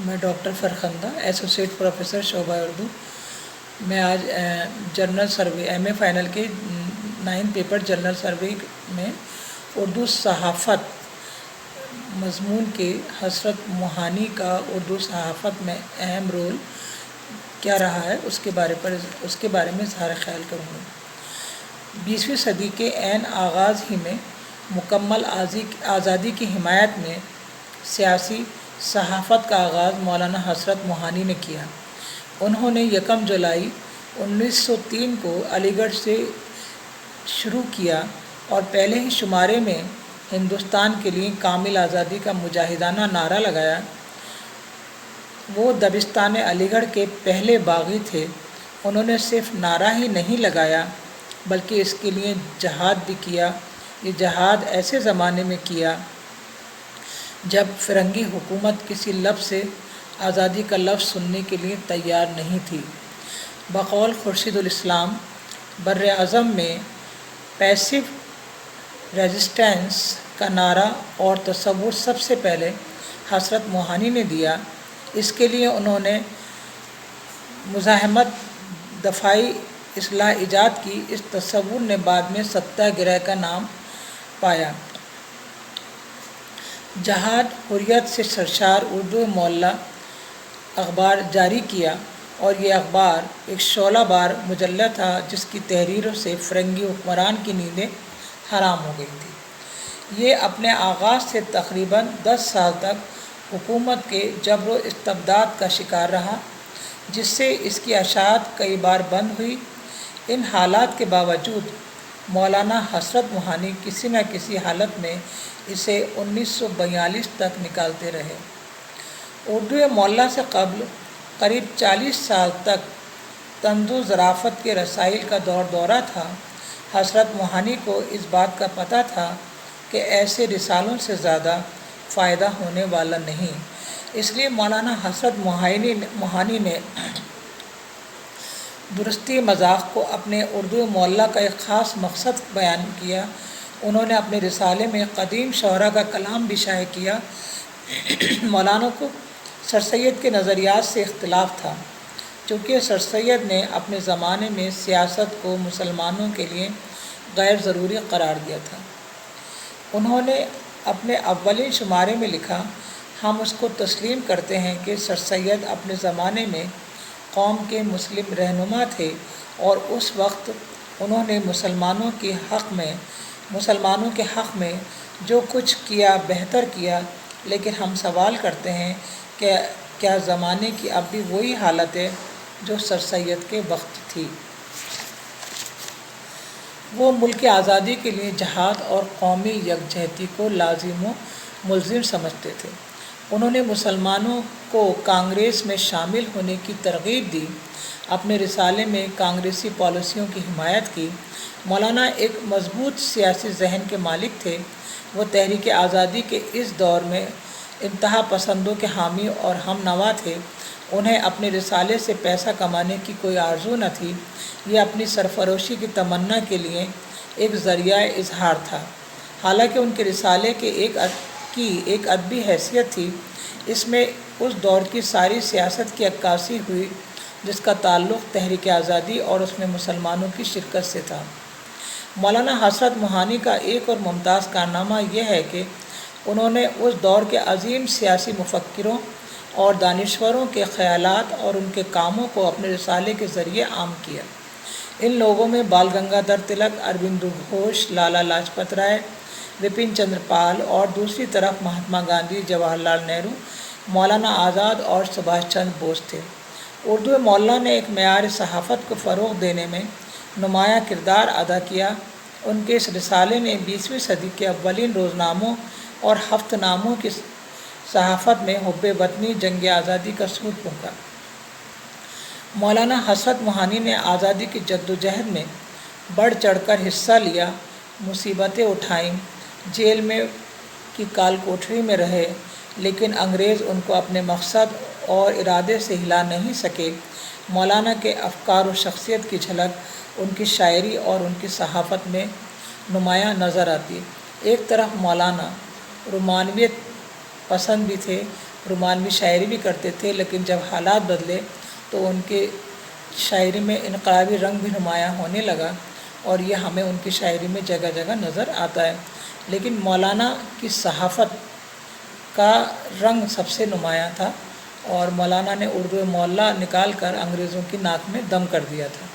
میں doctor Farkhanda associate professor شعبہ اردو. میں آج general survey M A final کے 9 پیپر جنرل سروے میں اردو صحافت مضمون کے حسرت موہانی کا اردو صحافت میں اہم رول کیا رہا ہے اس کے بارے میں اظہار خیال کروں گا. 20ویں صدی کے عین آغاز ہی میں مکمل آزادی کی حمایت میں سیاسی صحافت کا آغاز مولانا حسرت موہانی نے کیا. انہوں نے 1 جولائی 1903 کو علی گڑھ سے شروع کیا اور پہلے ہی شمارے میں ہندوستان کے لیے کامل آزادی کا مجاہدانہ نعرہ لگایا. وہ دبستان علی گڑھ کے پہلے باغی تھے. انہوں نے صرف نعرہ ہی نہیں لگایا بلکہ اس کے لیے جہاد بھی کیا. یہ جہاد ایسے زمانے میں کیا جب فرنگی حکومت کسی لفظ سے آزادی کا لفظ سننے کے لیے تیار نہیں تھی. بقول خورشید الاسلام بر اعظم میں پیسو ریزسٹنس کا نعرہ اور تصور سب سے پہلے حسرت موہانی نے دیا. اس کے لیے انہوں نے مزاحمت دفاعی اصلاح ایجاد کی. اس تصور نے بعد میں ستیہ گرہ کا نام پایا. جہاد حریت سے سرشار اردو معلّہ اخبار جاری کیا اور یہ اخبار ایک شعلہ بار مجلہ تھا جس کی تحریروں سے فرنگی حکمران کی نیندیں حرام ہو گئی تھی. یہ اپنے آغاز سے تقریباً 10 سال تک حکومت کے جبر و استبداد کا شکار رہا جس سے اس کی اشاعت کئی بار بند ہوئی. ان حالات کے باوجود مولانا حسرت موہانی کسی نہ کسی حالت میں اسے 1942 تک نکالتے رہے. اردو معلّہ سے قبل قریب 40 سال تک طنز و ظرافت کے رسائل کا دورہ تھا. حسرت موہانی کو اس بات کا پتہ تھا کہ ایسے رسالوں سے زیادہ فائدہ ہونے والا نہیں. اس لیے مولانا حسرت موہانی نے درستی مذاق کو اپنے اردو معلّہ کا ایک خاص مقصد بیان کیا. انہوں نے اپنے رسالے میں قدیم شعراء کا کلام بھی شائع کیا. مولانا کو سر سید کے نظریات سے اختلاف تھا چونکہ سر سید نے اپنے زمانے میں سیاست کو مسلمانوں کے لیے غیر ضروری قرار دیا تھا. انہوں نے اپنے اولین شمارے میں لکھا، ہم اس کو تسلیم کرتے ہیں کہ سر سید اپنے زمانے میں قوم کے مسلم رہنما تھے اور اس وقت انہوں نے مسلمانوں کے حق میں جو کچھ کیا بہتر کیا. لیکن ہم سوال کرتے ہیں کہ کیا زمانے کی اب بھی وہی حالت ہے جو سر سید کے وقت تھی؟ وہ ملک آزادی کے لیے جہاد اور قومی یکجہتی کو لازم و ملزم سمجھتے تھے. انہوں نے مسلمانوں کو کانگریس میں شامل ہونے کی ترغیب دی. اپنے رسالے میں کانگریسی پالیسیوں کی حمایت کی. مولانا ایک مضبوط سیاسی ذہن کے مالک تھے. وہ تحریک آزادی کے اس دور میں انتہا پسندوں کے حامی اور ہم نوا تھے. انہیں اپنے رسالے سے پیسہ کمانے کی کوئی آرزو نہ تھی. یہ اپنی سرفروشی کی تمنا کے لیے ایک ذریعہ اظہار تھا. حالانکہ ان کے رسالے کی ایک ادبی حیثیت تھی. اس میں اس دور کی ساری سیاست کی عکاسی ہوئی جس کا تعلق تحریک آزادی اور اس میں مسلمانوں کی شرکت سے تھا. مولانا حسرت موہانی کا ایک اور ممتاز کارنامہ یہ ہے کہ انہوں نے اس دور کے عظیم سیاسی مفکروں اور دانشوروں کے خیالات اور ان کے کاموں کو اپنے رسالے کے ذریعے عام کیا. ان لوگوں میں بال گنگادھر تلک، اروبندو گھوش، لالا لاجپت رائے، وپن چندر پال اور دوسری طرف مہاتما گاندھی، جواہر لال نہرو، مولانا آزاد اور سبھاش چندر بوس تھے. اردو معلّہ نے ایک معیار صحافت کو فروغ دینے میں نمایاں کردار ادا کیا. ان کے اس رسالے نے 20ویں صدی کے اولین روزناموں اور ہفت ناموں کی صحافت میں حب وطنی، جنگ آزادی کا سود پھونکا. مولانا حسرت موہانی نے آزادی کی جدوجہد میں بڑھ چڑھ کر حصہ لیا. مصیبتیں اٹھائیں، جیل میں کی کال کوٹھری میں رہے، لیکن انگریز ان کو اپنے مقصد اور ارادے سے ہلا نہیں سکے. مولانا کے افکار و شخصیت کی جھلک ان کی شاعری اور ان کی صحافت میں نمایاں نظر آتی. ایک طرف مولانا رومانویت پسند بھی تھے رومانوی شاعری بھی کرتے تھے، لیکن جب حالات بدلے تو ان کے شاعری میں انقلابی رنگ بھی نمایاں ہونے لگا، اور یہ ہمیں ان کی شاعری میں جگہ جگہ نظر آتا ہے۔ لیکن مولانا کی صحافت کا رنگ سب سے نمایاں تھا، اور مولانا نے اردو معلیٰ نکال کر انگریزوں کی ناک میں دم کر دیا تھا۔